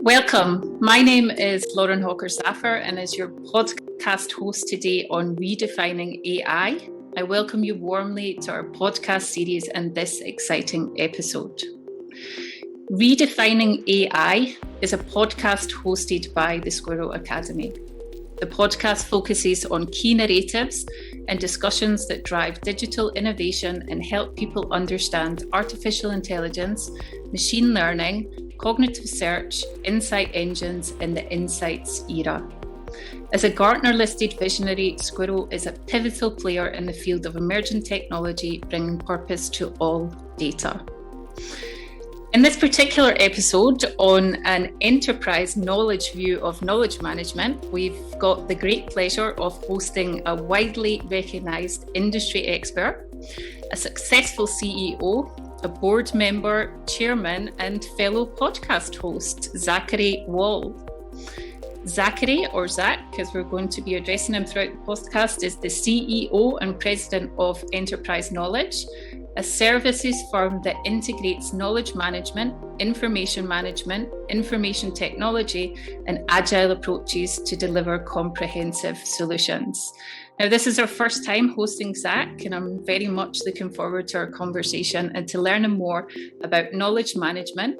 Welcome. My name is Lauren Hawker Zafer, and as your podcast host today on Redefining AI, I welcome you warmly to our podcast series and this exciting episode. Redefining AI is a podcast hosted by the Squirro Academy. The podcast focuses on key narratives and discussions that drive digital innovation and help people understand artificial intelligence, machine learning, cognitive search, insight engines in the insights era. As a Gartner-listed visionary, Squirro is a pivotal player in the field of emerging technology, bringing purpose to all data. In this particular episode on an enterprise knowledge view of knowledge management, we've got the great pleasure of hosting a widely recognised industry expert, a successful CEO, a board member, chairman, and fellow podcast host, Zachary Wahl. Zachary, or Zach, as we're going to be addressing him throughout the podcast, is the CEO and president of Enterprise Knowledge, a services firm that integrates knowledge management, information technology, and agile approaches to deliver comprehensive solutions. Now, this is our first time hosting Zach, and I'm very much looking forward to our conversation and to learning more about knowledge management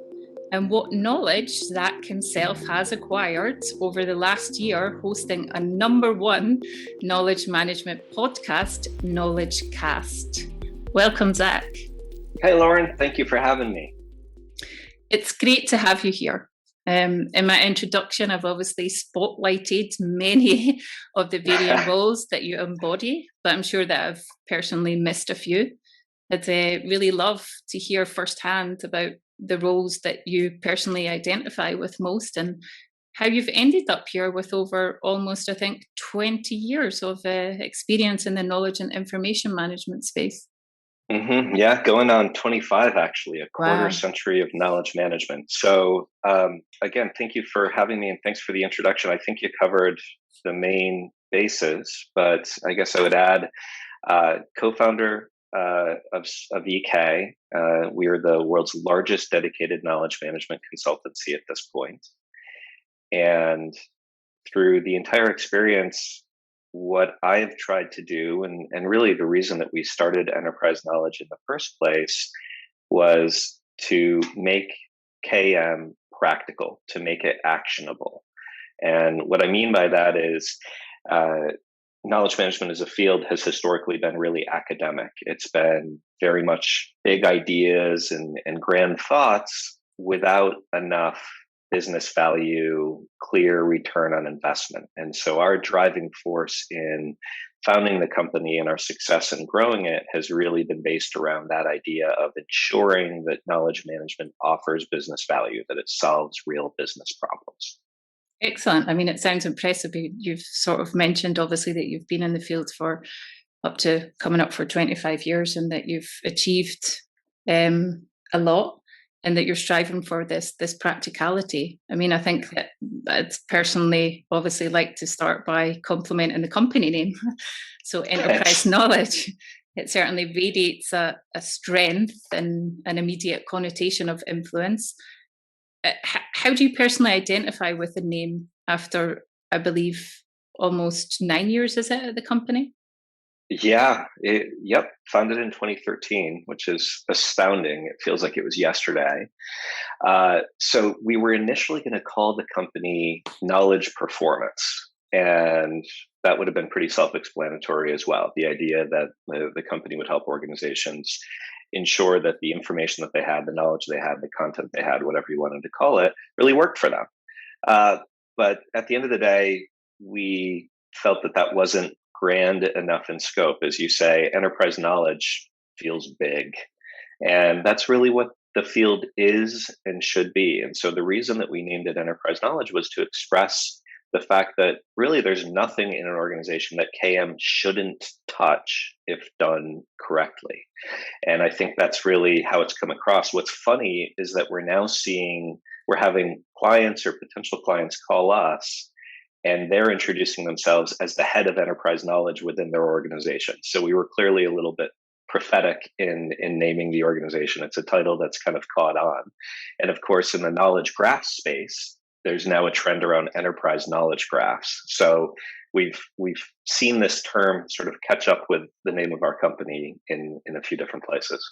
and what knowledge Zach himself has acquired over the last year hosting a #1 knowledge management podcast, Knowledge Cast. Welcome, Zach. Hey, Lauren. Thank you for having me. It's great to have you here. In my introduction, I've obviously spotlighted many of the varying roles that you embody, but I'm sure that I've personally missed a few. I'd really love to hear firsthand about the roles that you personally identify with most and how you've ended up here with over almost, 20 years of experience in the knowledge and information management space. Yeah, going on 25, actually, a quarter Wow. century of knowledge management. So again, thank you for having me and thanks for the introduction. I think you covered the main bases, but I guess I would add co-founder of EK. We are the world's largest dedicated knowledge management consultancy at this point. And through the entire experience, what I've tried to do, and really the reason that we started Enterprise Knowledge in the first place, was to make KM practical, to make it actionable. And what I mean by that is knowledge management as a field has historically been really academic. It's been very much big ideas and grand thoughts without enough business value, clear return on investment. And so our driving force in founding the company and our success in growing it has really been based around that idea of ensuring that knowledge management offers business value, that it solves real business problems. Excellent. I mean, it sounds impressive. You've sort of mentioned, obviously, that you've been in the field for coming up for 25 years and that you've achieved a lot. And that you're striving for this practicality. I mean, I think that I'd personally obviously like to start by complimenting the company name. So Enterprise Knowledge, it certainly radiates a strength and an immediate connotation of influence. How do you personally identify with the name after, I believe, almost 9 years, is it, at the company? Yeah, founded in 2013, which is astounding. It feels like it was yesterday. So we were initially going to call the company Knowledge Performance, and that would have been pretty self-explanatory as well. The idea that the company would help organizations ensure that the information that they had, the knowledge they had, the content they had, whatever you wanted to call it, really worked for them. But at the end of the day, we felt that wasn't grand enough in scope. As you say, enterprise knowledge feels big. And that's really what the field is and should be. And so the reason that we named it Enterprise Knowledge was to express the fact that really there's nothing in an organization that KM shouldn't touch if done correctly. And I think that's really how it's come across. What's funny is that we're having clients or potential clients call us, and they're introducing themselves as the head of enterprise knowledge within their organization. So we were clearly a little bit prophetic in naming the organization. It's a title that's kind of caught on. And of course, in the knowledge graph space, there's now a trend around enterprise knowledge graphs. So we've seen this term sort of catch up with the name of our company in a few different places.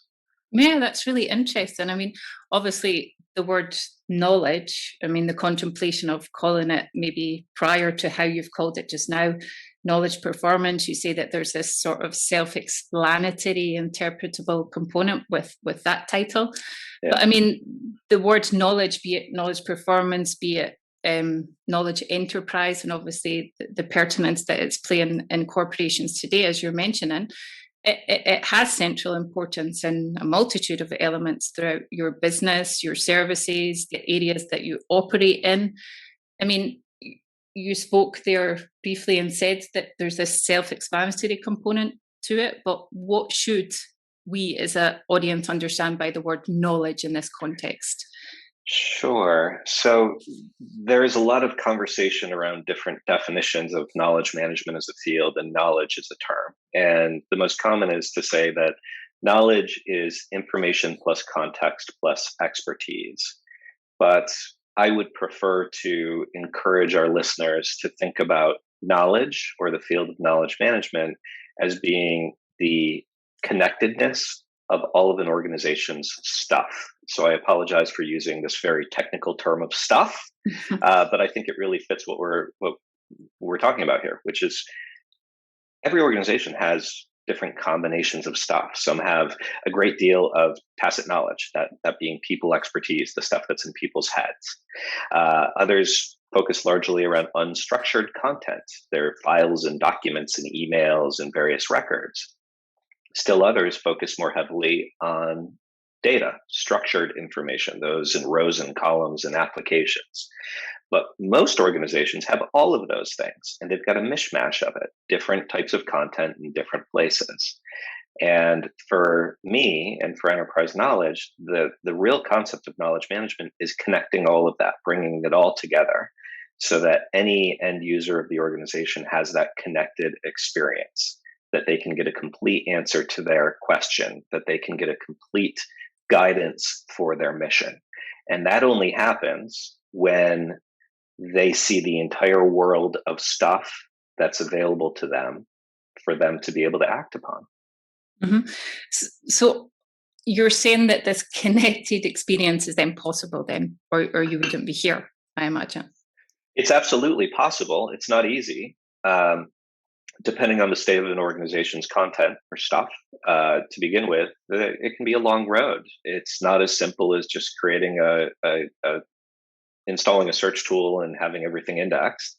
Yeah, that's really interesting. I mean, obviously, the word knowledge, I mean, the contemplation of calling it maybe prior to how you've called it just now, knowledge performance, you say that there's this sort of self-explanatory, interpretable component with that title. Yeah. But I mean, the word knowledge, be it knowledge performance, be it knowledge enterprise, and obviously the pertinence that it's playing in corporations today, as you're mentioning, it has central importance in a multitude of elements throughout your business, your services, the areas that you operate in. I mean, you spoke there briefly and said that there's this self-explanatory component to it, but what should we as an audience understand by the word knowledge in this context? Sure. So there is a lot of conversation around different definitions of knowledge management as a field and knowledge as a term. And the most common is to say that knowledge is information plus context plus expertise. But I would prefer to encourage our listeners to think about knowledge or the field of knowledge management as being the connectedness of all of an organization's stuff. So I apologize for using this very technical term of stuff, but I think it really fits what we're talking about here, which is every organization has different combinations of stuff. Some have a great deal of tacit knowledge, that being people expertise, the stuff that's in people's heads. Others focus largely around unstructured content, their files and documents and emails and various records. Still others focus more heavily on data, structured information, those in rows and columns and applications. But most organizations have all of those things, and they've got a mishmash of it, different types of content in different places. And for me and for enterprise knowledge, the real concept of knowledge management is connecting all of that, bringing it all together so that any end user of the organization has that connected experience, that they can get a complete answer to their question, that they can get a complete guidance for their mission. And that only happens when they see the entire world of stuff that's available to them for them to be able to act upon. Mm-hmm. So you're saying that this connected experience is then possible then, or you wouldn't be here, I imagine. It's absolutely possible. It's not easy. Depending on the state of an organization's content or stuff, to begin with, it can be a long road. It's not as simple as just creating installing a search tool and having everything indexed.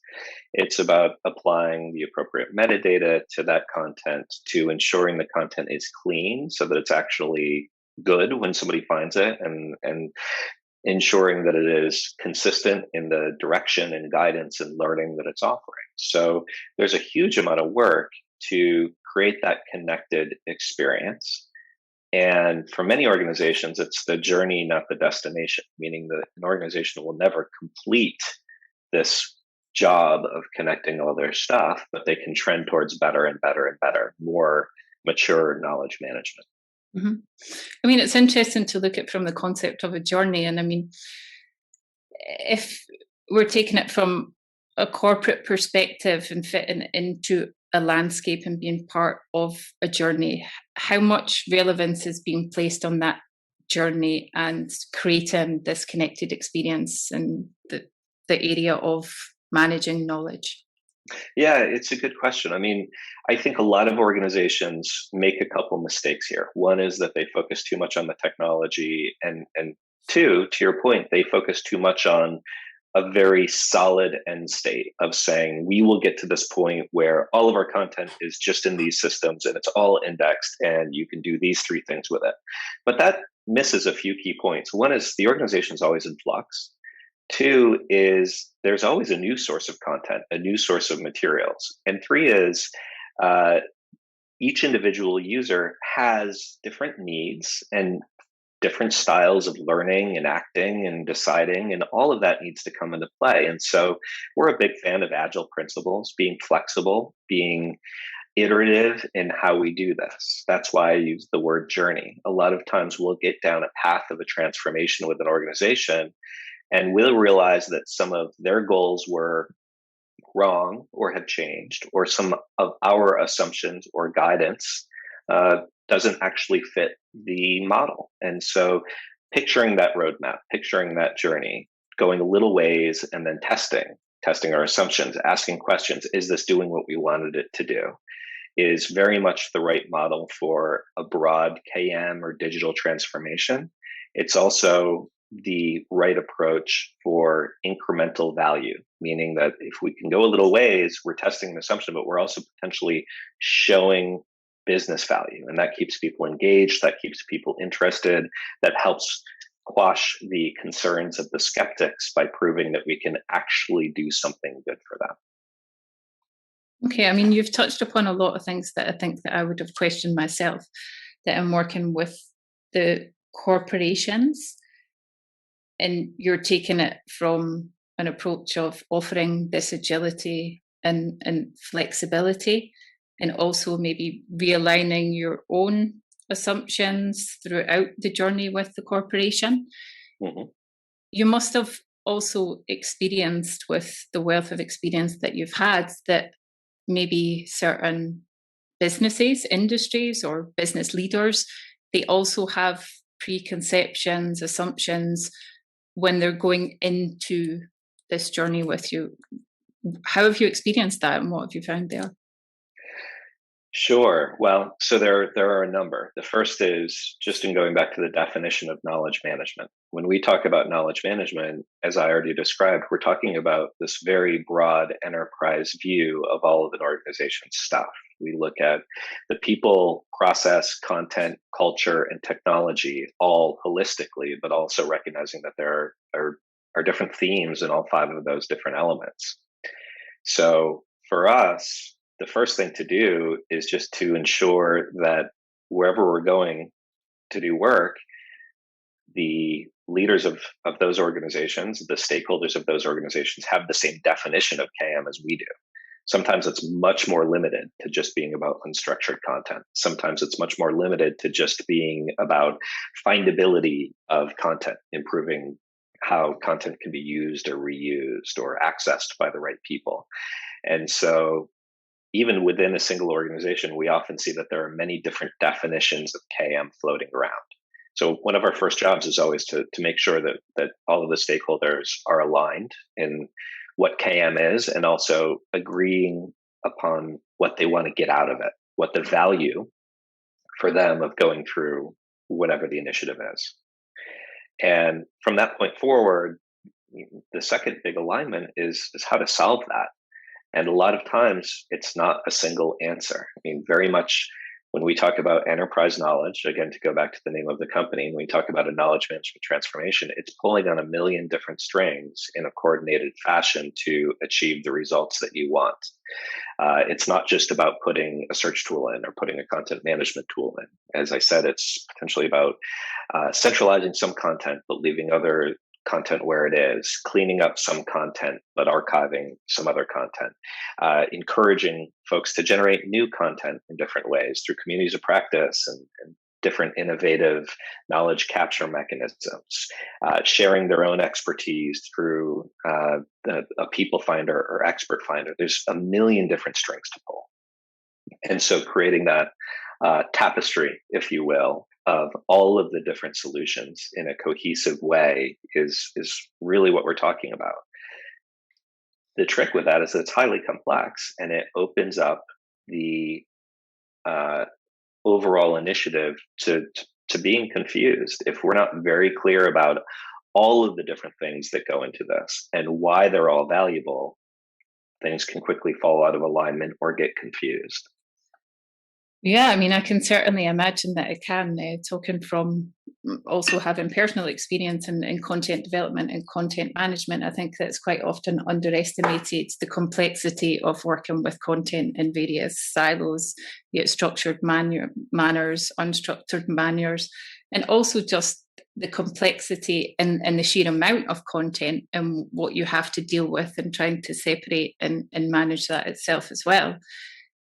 It's about applying the appropriate metadata to that content, to ensuring the content is clean so that it's actually good when somebody finds it, and ensuring that it is consistent in the direction and guidance and learning that it's offering. So there's a huge amount of work to create that connected experience. And for many organizations, it's the journey, not the destination, meaning that an organization will never complete this job of connecting all their stuff, but they can trend towards better and better and better, more mature knowledge management. Mm-hmm. I mean, it's interesting to look at from the concept of a journey. And I mean, if we're taking it from a corporate perspective and fitting into a landscape and being part of a journey, how much relevance is being placed on that journey and creating this connected experience in the area of managing knowledge? Yeah, it's a good question. I mean, I think a lot of organizations make a couple mistakes here. One is that they focus too much on the technology, and two, to your point, they focus too much on a very solid end state of saying, we will get to this point where all of our content is just in these systems and it's all indexed and you can do these three things with it. But that misses a few key points. One is the organization is always in flux. Two is there's always a new source of content, a new source of materials. And three is each individual user has different needs and different styles of learning and acting and deciding, and all of that needs to come into play. And so we're a big fan of agile principles, being flexible, being iterative in how we do this. That's why I use the word journey. A lot of times we'll get down a path of a transformation with an organization, And we'll realize that some of their goals were wrong or have changed, or some of our assumptions or guidance doesn't actually fit the model. And so picturing that roadmap, picturing that journey, going a little ways and then testing our assumptions, asking questions, is this doing what we wanted it to do, is very much the right model for a broad KM or digital transformation. It's also the right approach for incremental value, meaning that if we can go a little ways, we're testing an assumption, but we're also potentially showing business value. And that keeps people engaged, that keeps people interested, that helps quash the concerns of the skeptics by proving that we can actually do something good for them. Okay, I mean, you've touched upon a lot of things that I think that I would have questioned myself, that I'm working with the corporations, and you're taking it from an approach of offering this agility and flexibility, and also maybe realigning your own assumptions throughout the journey with the corporation. Mm-hmm. You must have also experienced, with the wealth of experience that you've had, that maybe certain businesses, industries, or business leaders, they also have preconceptions, assumptions when they're going into this journey with you. How have you experienced that, and what have you found there? Sure. Well, so there are a number. The first is just in going back to the definition of knowledge management. When we talk about knowledge management, as I already described, we're talking about this very broad enterprise view of all of an organization's stuff. We look at the people, process, content, culture, and technology all holistically, but also recognizing that there are different themes in all five of those different elements. So for us, the first thing to do is just to ensure that wherever we're going to do work, the leaders of those organizations, the stakeholders of those organizations, have the same definition of KM as we do. Sometimes it's much more limited to just being about unstructured content. Sometimes it's much more limited to just being about findability of content, improving how content can be used or reused or accessed by the right people. And so even within a single organization, we often see that there are many different definitions of KM floating around. So one of our first jobs is always to make sure that all of the stakeholders are aligned in what KM is, and also agreeing upon what they want to get out of it, what the value for them of going through whatever the initiative is. And from that point forward, the second big alignment is how to solve that. And a lot of times it's not a single answer. I mean, very much when we talk about enterprise knowledge, again, to go back to the name of the company, when we talk about a knowledge management transformation, it's pulling on a million different strings in a coordinated fashion to achieve the results that you want. It's not just about putting a search tool in or putting a content management tool in. As I said, it's potentially about centralizing some content, but leaving other content where it is, cleaning up some content, but archiving some other content, encouraging folks to generate new content in different ways through communities of practice and different innovative knowledge capture mechanisms, sharing their own expertise through a people finder or expert finder. There's a million different strings to pull. And so creating that tapestry, if you will, of all of the different solutions in a cohesive way is really what we're talking about. The trick with that is that it's highly complex, and it opens up the overall initiative to being confused. If we're not very clear about all of the different things that go into this and why they're all valuable, things can quickly fall out of alignment or get confused. Yeah, I mean, I can certainly imagine that it can, talking from also having personal experience in content development and content management. I think that's quite often underestimated, the complexity of working with content in various silos, be it structured manners, unstructured manners, and also just the complexity and the sheer amount of content and what you have to deal with and trying to separate and manage that itself as well.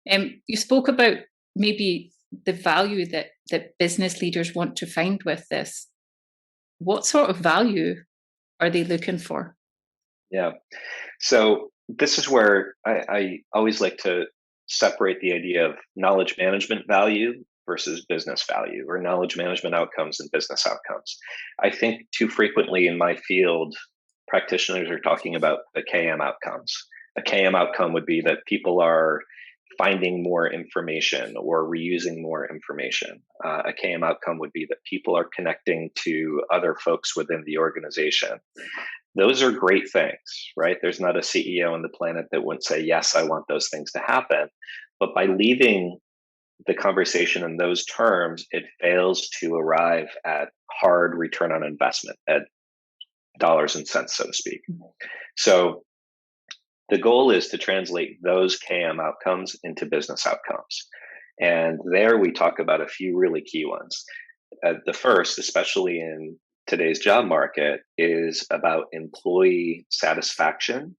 You spoke about maybe the value that business leaders want to find with this. What sort of value are they looking for? Yeah. So this is where I always like to separate the idea of knowledge management value versus business value, or knowledge management outcomes and business outcomes. I think too frequently in my field, practitioners are talking about the KM outcomes. A KM outcome would be that people are finding more information or reusing more information. A KM outcome would be that people are connecting to other folks within the organization. Those are great things, right? There's not a CEO on the planet that wouldn't say, yes, I want those things to happen. But by leaving the conversation in those terms, it fails to arrive at hard return on investment, at dollars and cents, so to speak. So the goal is to translate those KM outcomes into business outcomes. And there we talk about a few really key ones. The first, especially in today's job market, is about employee satisfaction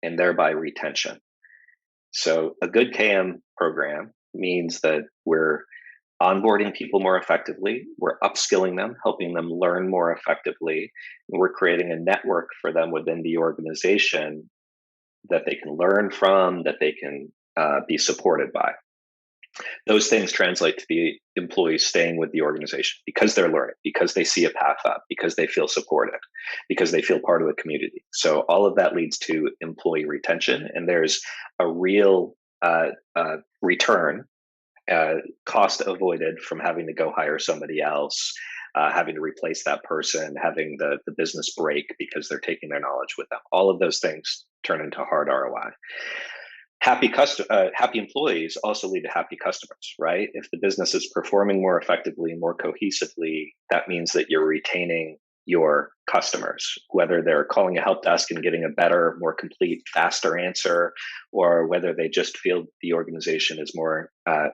and thereby retention. So a good KM program means that we're onboarding people more effectively, we're upskilling them, helping them learn more effectively, and we're creating a network for them within the organization that they can learn from, that they can be supported by. Those things translate to the employees staying with the organization because they're learning, because they see a path up, because they feel supported, because they feel part of the community. So all of that leads to employee retention, and there's a real return, cost avoided from having to go hire somebody else, having to replace that person, having the business break because they're taking their knowledge with them. All of those things turn into hard ROI. Happy employees also lead to happy customers, right? If the business is performing more effectively, more cohesively, that means that you're retaining your customers, whether they're calling a help desk and getting a better, more complete, faster answer, or whether they just feel the organization is more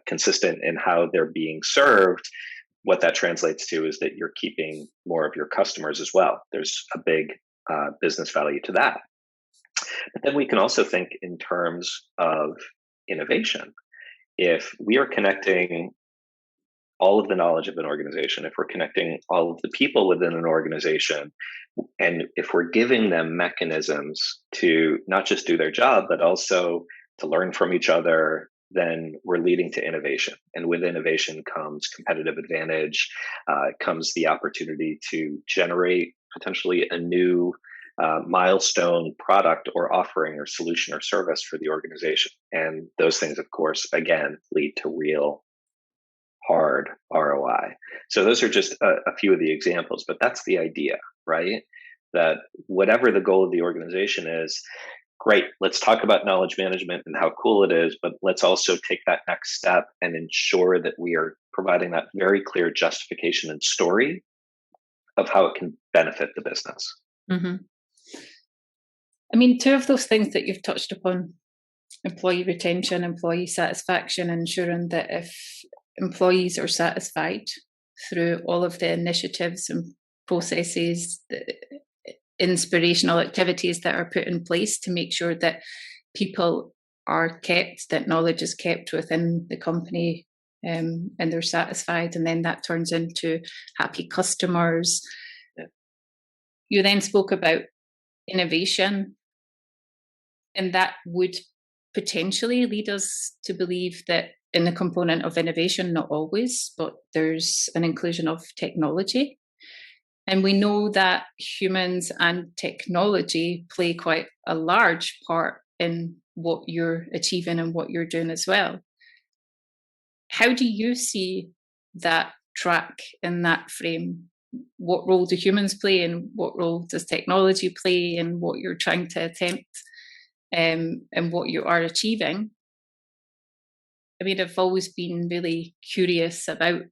consistent in how they're being served. What that translates to is that you're keeping more of your customers as well. There's a big business value to that. But then we can also think in terms of innovation. If we are connecting all of the knowledge of an organization, if we're connecting all of the people within an organization, and if we're giving them mechanisms to not just do their job, but also to learn from each other, then we're leading to innovation. And with innovation comes competitive advantage, comes the opportunity to generate potentially a new milestone product or offering or solution or service for the organization. And those things, of course, again, lead to real hard ROI. So those are just a few of the examples, but that's the idea, right? That whatever the goal of the organization is, great, let's talk about knowledge management and how cool it is, but let's also take that next step and ensure that we are providing that very clear justification and story of how it can benefit the business. Mm-hmm. I mean, two of those things that you've touched upon, employee retention, employee satisfaction, ensuring that if employees are satisfied through all of the initiatives and processes, the inspirational activities that are put in place to make sure that people are kept, that knowledge is kept within the company, and they're satisfied, and then that turns into happy customers. Yeah. You then spoke about innovation, and that would potentially lead us to believe that in the component of innovation, not always, but there's an inclusion of technology. And we know that humans and technology play quite a large part in what you're achieving and what you're doing as well. How do you see that track in that frame? What role do humans play, and what role does technology play in what you're trying to attempt, and what you are achieving? I mean, I've always been really curious about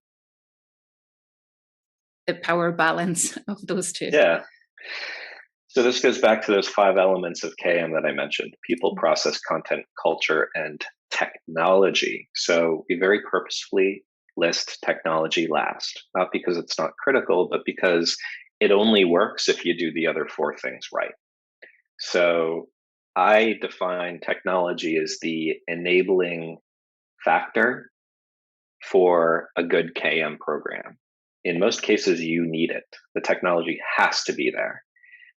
the power balance of those two. Yeah. So this goes back to those 5 elements of KM that I mentioned: people, process, content, culture, and technology. So we very purposefully list technology last, not because it's not critical, but because it only works if you do the other 4 things right. So I define technology as the enabling factor for a good KM program. In most cases, you need it. The technology has to be there.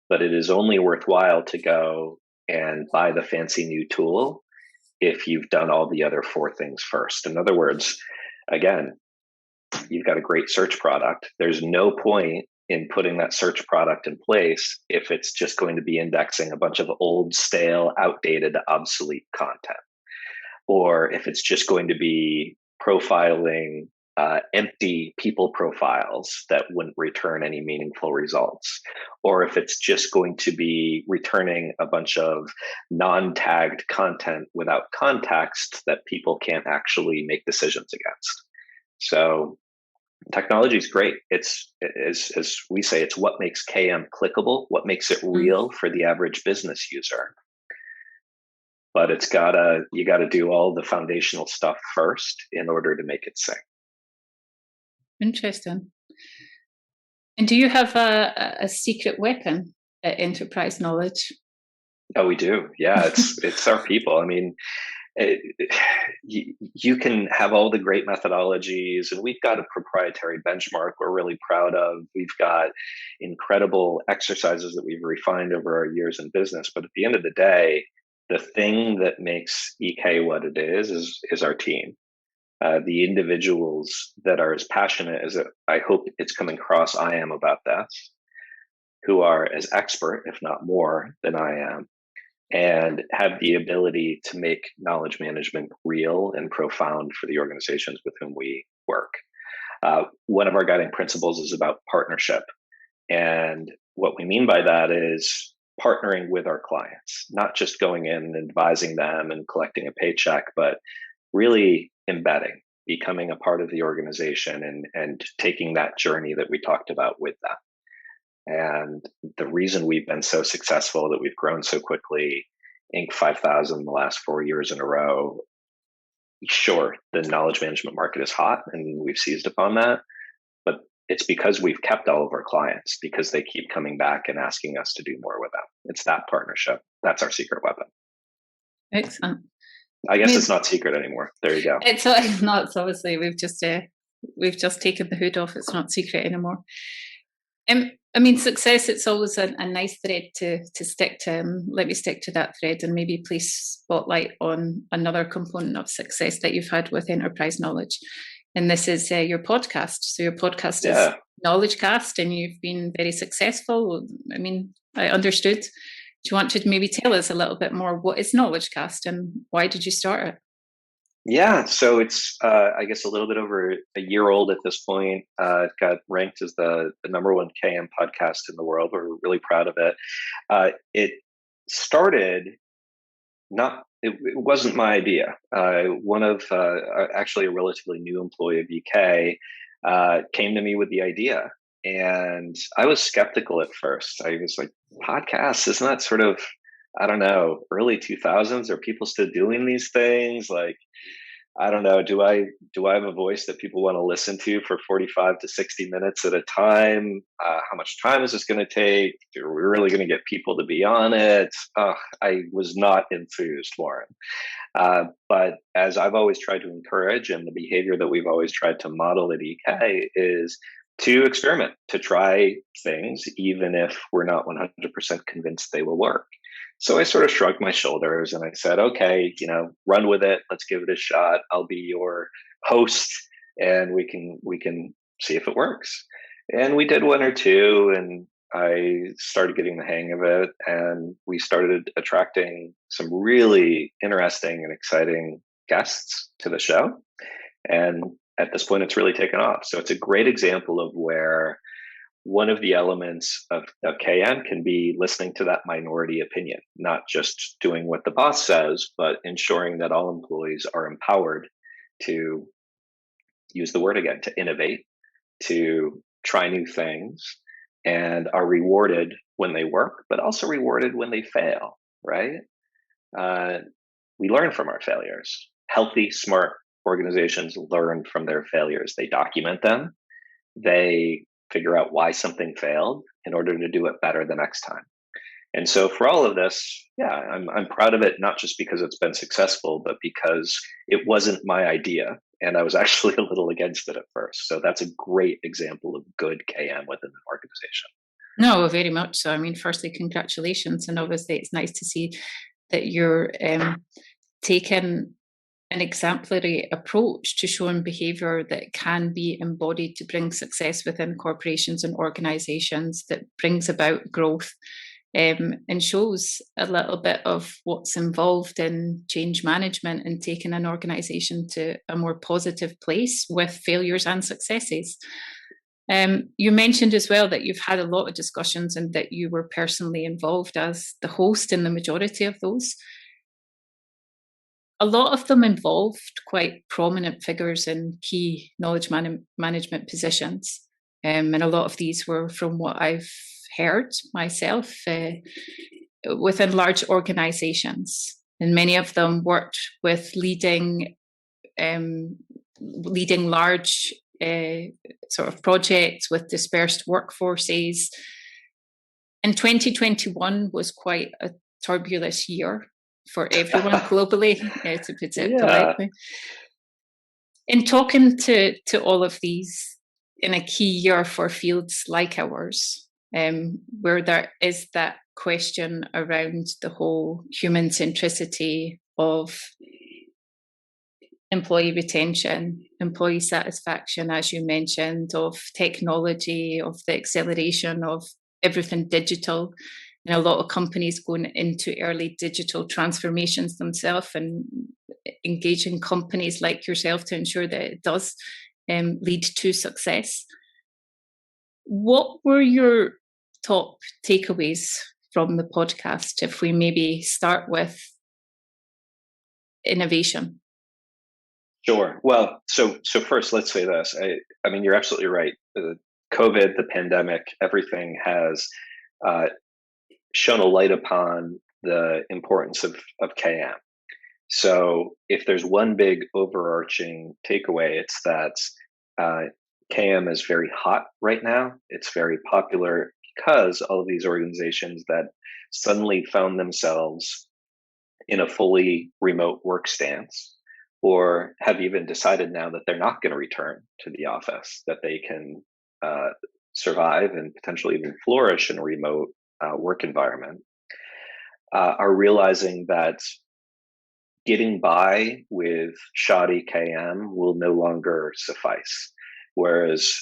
but it is only worthwhile to go and buy the fancy new tool if you've done all the other four things first. In other words, again, you've got a great search product. There's no point in putting that search product in place if it's just going to be indexing a bunch of old, stale, outdated, obsolete content, or if it's just going to be profiling empty people profiles that wouldn't return any meaningful results, or if it's just going to be returning a bunch of non-tagged content without context that people can't actually make decisions against. So technology is great. It's, as we say, it's what makes KM clickable, what makes it real for the average business user. But you gotta do all the foundational stuff first in order to make it sing. Interesting. And do you have a secret weapon at Enterprise Knowledge? Oh, we do. Yeah, it's our people. I mean, you can have all the great methodologies, and we've got a proprietary benchmark we're really proud of. We've got incredible exercises that we've refined over our years in business. But at the end of the day, the thing that makes EK what it is our team. The individuals that are as passionate as I hope it's coming across I am about this, who are as expert, if not more, than I am, and have the ability to make knowledge management real and profound for the organizations with whom we work. One of our guiding principles is about partnership. And what we mean by that is partnering with our clients, not just going in and advising them and collecting a paycheck, but really embedding, becoming a part of the organization and taking that journey that we talked about with them. And the reason we've been so successful, that we've grown so quickly, Inc. 5000 in the last 4 years in a row, sure, the knowledge management market is hot and we've seized upon that, but it's because we've kept all of our clients, because they keep coming back and asking us to do more with them. It's that partnership. That's our secret weapon. Excellent. I guess it's not secret anymore. There you go. It's not. It's obviously we've just taken the hood off. It's not secret anymore. I mean, success. It's always a nice thread to stick to. Let me stick to that thread, and maybe please spotlight on another component of success that you've had with Enterprise Knowledge, and this is your podcast. So your podcast is KnowledgeCast, and you've been very successful. I mean, I understood. Do you want to maybe tell us a little bit more? What is KnowledgeCast and why did you start it? Yeah, so it's, I guess, a little bit over a year old at this point. It got ranked as the #1 KM podcast in the world. We're really proud of it. It started, it wasn't my idea. One of, actually a relatively new employee of EK came to me with the idea. And I was skeptical at first. I was like, podcasts, isn't that sort of, I don't know, early 2000s? Are people still doing these things? Like, I don't know. Do I have a voice that people want to listen to for 45 to 60 minutes at a time? How much time is this going to take? Are we really going to get people to be on it? I was not enthused, Lauren. But as I've always tried to encourage, and the behavior that we've always tried to model at EK is to experiment, to try things, even if we're not 100% convinced they will work. So I sort of shrugged my shoulders and I said, okay, run with it. Let's give it a shot. I'll be your host and we can see if it works. And we did one or two and I started getting the hang of it, and we started attracting some really interesting and exciting guests to the show. And at this point, it's really taken off. So it's a great example of where one of the elements of KM can be listening to that minority opinion, not just doing what the boss says, but ensuring that all employees are empowered to use the word again, to innovate, to try new things, and are rewarded when they work, but also rewarded when they fail, right? We learn from our failures. Healthy, smart organizations learn from their failures. They document them. They figure out why something failed in order to do it better the next time. And so for all of this, I'm proud of it, not just because it's been successful, but because it wasn't my idea. And I was actually a little against it at first. So that's a great example of good KM within an organization. No, very much so. I mean, firstly, congratulations. And obviously, it's nice to see that you're taking an exemplary approach to showing behaviour that can be embodied to bring success within corporations and organisations, that brings about growth, and shows a little bit of what's involved in change management and taking an organisation to a more positive place with failures and successes. You mentioned as well that you've had a lot of discussions and that you were personally involved as the host in the majority of those. A lot of them involved quite prominent figures in key knowledge management positions. And a lot of these were, from what I've heard myself, within large organizations. And many of them worked with leading large sort of projects with dispersed workforces. And 2021 was quite a turbulent year for everyone globally, to put it politely. In talking to all of these in a key year for fields like ours, where there is that question around the whole human centricity of employee retention, employee satisfaction, as you mentioned, of technology, of the acceleration of everything digital, and a lot of companies going into early digital transformations themselves and engaging companies like yourself to ensure that it does lead to success. What were your top takeaways from the podcast, if we maybe start with innovation? Sure. Well, so first, let's say this. I mean, you're absolutely right. COVID, the pandemic, everything has shone a light upon the importance of KM. So if there's one big overarching takeaway, it's that KM is very hot right now. It's very popular because all of these organizations that suddenly found themselves in a fully remote work stance, or have even decided now that they're not going to return to the office, that they can survive and potentially even flourish in a remote work environment, are realizing that getting by with shoddy KM will no longer suffice. Whereas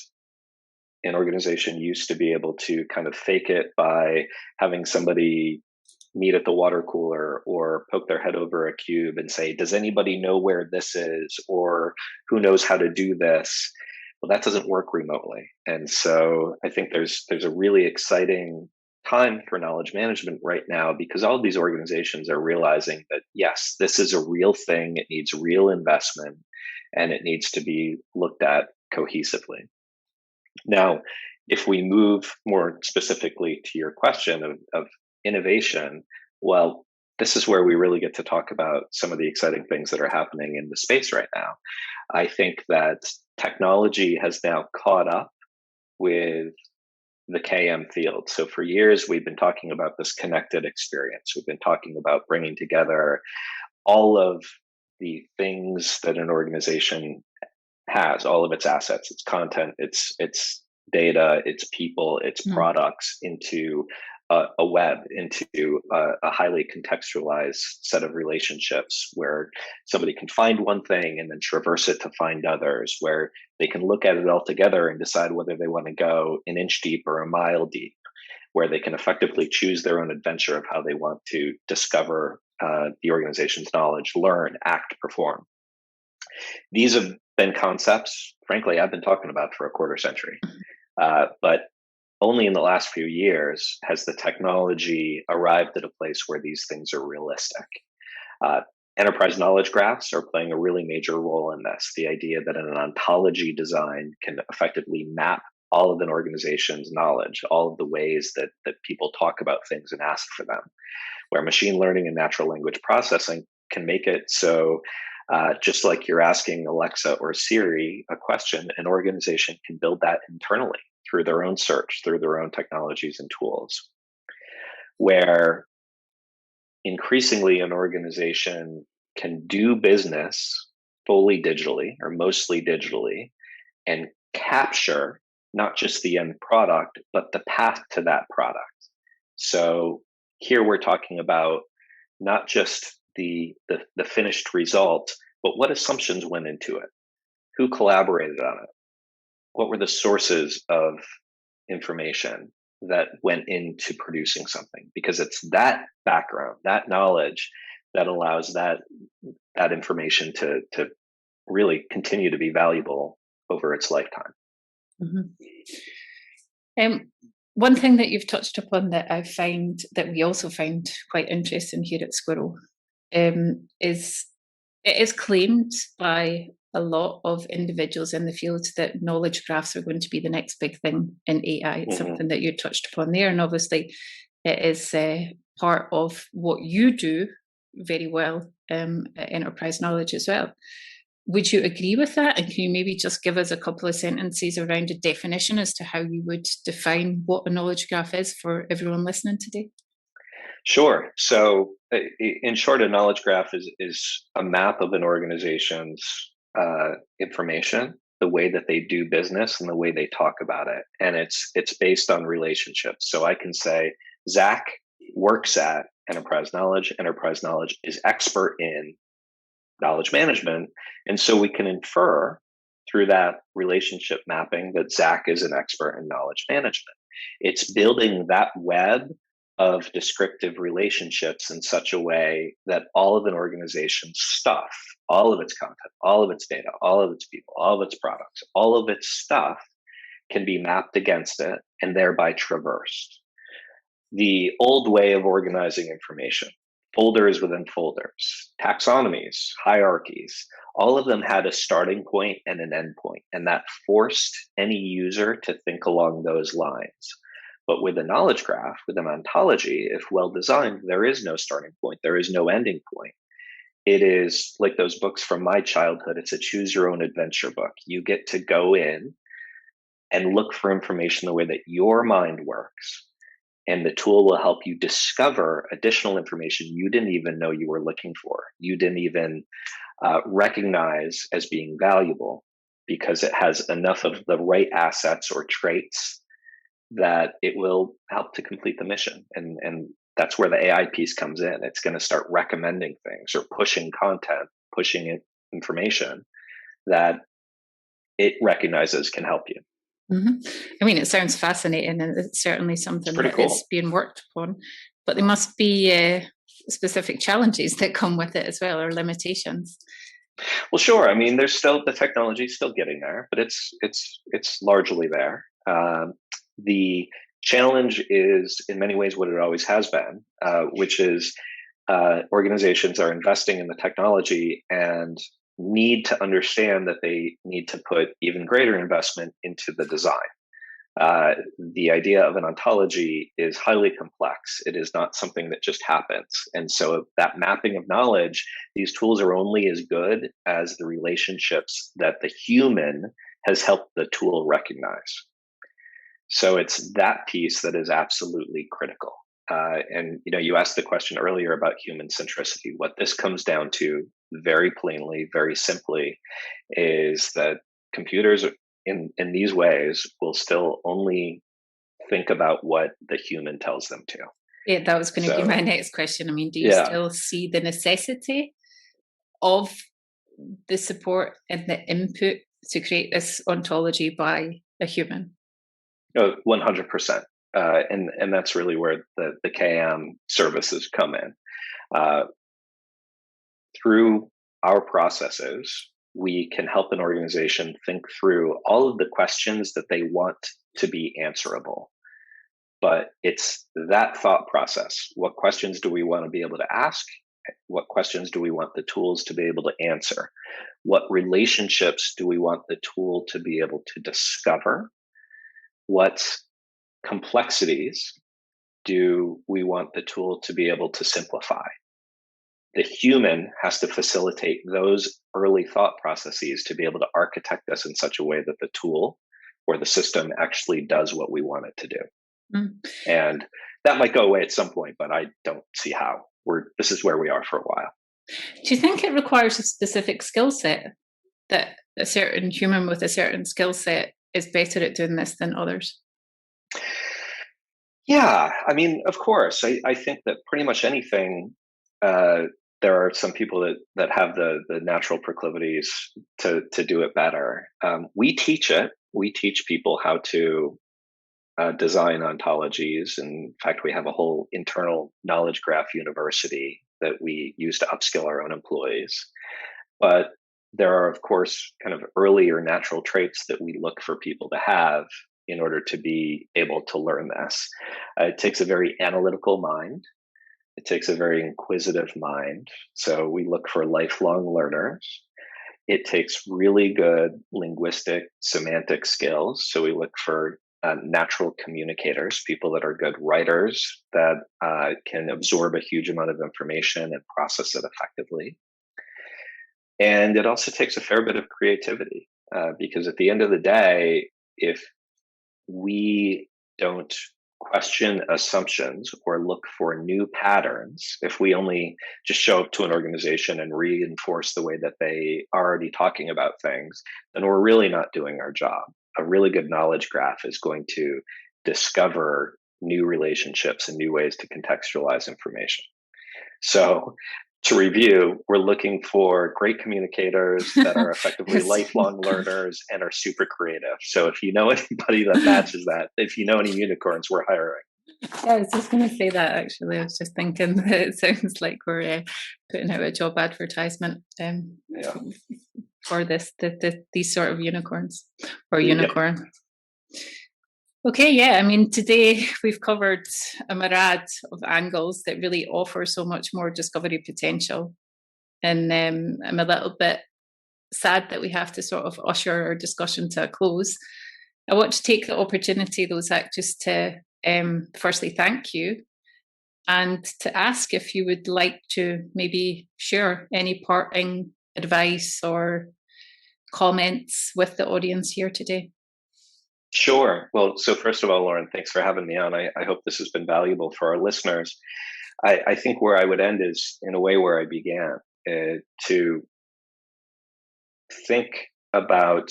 an organization used to be able to kind of fake it by having somebody meet at the water cooler or poke their head over a cube and say, does anybody know where this is? Or who knows how to do this? Well, that doesn't work remotely. And so I think there's a really exciting time for knowledge management right now, because all of these organizations are realizing that, yes, this is a real thing. It needs real investment and it needs to be looked at cohesively. Now, if we move more specifically to your question of innovation, well, this is where we really get to talk about some of the exciting things that are happening in the space right now. I think that technology has now caught up with the KM field. So for years, we've been talking about this connected experience. We've been talking about bringing together all of the things that an organization has, all of its assets, its content, its data, its people, its products into a web, into a highly contextualized set of relationships where somebody can find one thing and then traverse it to find others, where they can look at it all together and decide whether they want to go an inch deep or a mile deep, where they can effectively choose their own adventure of how they want to discover the organization's knowledge, learn, act, perform. These have been concepts, frankly, I've been talking about for a quarter century. But only in the last few years has the technology arrived at a place where these things are realistic. Enterprise knowledge graphs are playing a really major role in this. The idea that an ontology design can effectively map all of an organization's knowledge, all of the ways that people talk about things and ask for them, where machine learning and natural language processing can make it so just like you're asking Alexa or Siri a question, an organization can build that internally through their own search, through their own technologies and tools, where increasingly an organization can do business fully digitally or mostly digitally and capture not just the end product, but the path to that product. So here we're talking about not just the finished result, but what assumptions went into it, who collaborated on it, what were the sources of information that went into producing something, because it's that background, that knowledge, that allows that information to really continue to be valuable over its lifetime. Mm-hmm. One thing that you've touched upon that I find that we also find quite interesting here at Squirro is it is claimed by a lot of individuals in the field that knowledge graphs are going to be the next big thing in AI. It's something that you touched upon there, and obviously it is part of what you do very well at Enterprise Knowledge as well. Would you agree with that? And can you maybe just give us a couple of sentences around a definition as to how you would define what a knowledge graph is for everyone listening today? Sure. So in short, a knowledge graph is a map of an organization's information, the way that they do business and the way they talk about it. And it's based on relationships. So I can say, Zach works at Enterprise Knowledge. Enterprise Knowledge is expert in knowledge management. And so we can infer through that relationship mapping that Zach is an expert in knowledge management. It's building that web of descriptive relationships in such a way that all of an organization's stuff, all of its content, all of its data, all of its people, all of its products, all of its stuff can be mapped against it and thereby traversed. The old way of organizing information, folders within folders, taxonomies, hierarchies, all of them had a starting point and an end point, and that forced any user to think along those lines. But with a knowledge graph, with an ontology, if well designed, there is no starting point, there is no ending point. It is like those books from my childhood. It's a choose your own adventure book. You get to go in and look for information the way that your mind works. And the tool will help you discover additional information you didn't even know you were looking for. You didn't even recognize as being valuable, because it has enough of the right assets or traits that it will help to complete the mission. And that's where the AI piece comes in. It's going to start recommending things or pushing content, pushing information that it recognizes can help you. Mm-hmm. I mean, it sounds fascinating, and it's certainly something that is being worked upon, but there must be specific challenges that come with it as well, or limitations. Well, sure. I mean, there's still, the technology is still getting there, but it's largely there. The challenge is in many ways what it always has been, which is organizations are investing in the technology and need to understand that they need to put even greater investment into the design. The idea of an ontology is highly complex. It is not something that just happens. And so that mapping of knowledge, these tools are only as good as the relationships that the human has helped the tool recognize. So it's that piece that is absolutely critical. And you asked the question earlier about human centricity. What this comes down to very plainly, very simply, is that computers in these ways will still only think about what the human tells them to. Yeah, that was going to be my next question. I mean, do you still see the necessity of the support and the input to create this ontology by a human? 100%. And that's really where the KM services come in. Through our processes, we can help an organization think through all of the questions that they want to be answerable. But it's that thought process. What questions do we want to be able to ask? What questions do we want the tools to be able to answer? What relationships do we want the tool to be able to discover? What complexities do we want the tool to be able to simplify? The human has to facilitate those early thought processes to be able to architect this in such a way that the tool or the system actually does what we want it to do. And that might go away at some point, but I don't see how. This is where we are for a while. Do you think it requires a specific skill set, that a certain human with a certain skill set is better at doing this than others? Yeah, I mean, of course. I think that pretty much anything, there are some people that have the natural proclivities to do it better. We teach it. We teach people how to design ontologies. In fact, we have a whole internal knowledge graph university that we use to upskill our own employees. But there are, of course, kind of earlier natural traits that we look for people to have in order to be able to learn this. It takes a very analytical mind. It takes a very inquisitive mind. So we look for lifelong learners. It takes really good linguistic, semantic skills. So we look for natural communicators, people that are good writers, that can absorb a huge amount of information and process it effectively. And it also takes a fair bit of creativity, because at the end of the day, if we don't question assumptions or look for new patterns, if we only just show up to an organization and reinforce the way that they are already talking about things, then we're really not doing our job. A really good knowledge graph is going to discover new relationships and new ways to contextualize information. So, to review, we're looking for great communicators that are effectively lifelong learners and are super creative. So if you know anybody that matches that, if you know any unicorns, we're hiring. Yeah, I was just going to say that, actually. I was just thinking that it sounds like we're putting out a job advertisement for these sort of unicorns or unicorn. Yep. Okay, yeah, I mean, today we've covered a myriad of angles that really offer so much more discovery potential. And I'm a little bit sad that we have to sort of usher our discussion to a close. I want to take the opportunity, though, Zach, just to firstly thank you and to ask if you would like to maybe share any parting advice or comments with the audience here today. Sure. Well, so first of all, Lauren, thanks for having me on. I hope this has been valuable for our listeners. I think where I would end is in a way where I began, to think about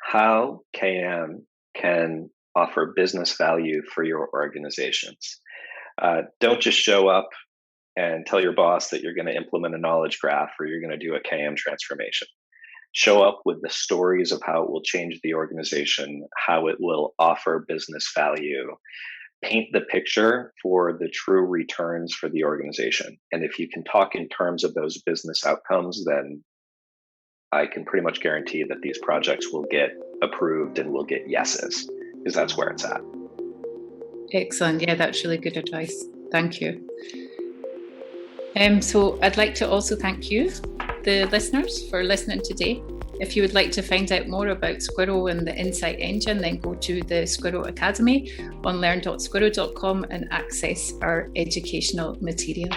how KM can offer business value for your organizations. Don't just show up and tell your boss that you're going to implement a knowledge graph or you're going to do a KM transformation. Show up with the stories of how it will change the organization, how it will offer business value. Paint the picture for the true returns for the organization. And if you can talk in terms of those business outcomes, then I can pretty much guarantee that these projects will get approved and will get yeses, because that's where it's at. Excellent. Yeah, that's really good advice. Thank you. So I'd like to also thank you, the listeners, for listening today. If you would like to find out more about Squirro and the Insight Engine, then go to the Squirro Academy on learn.squirro.com and access our educational material.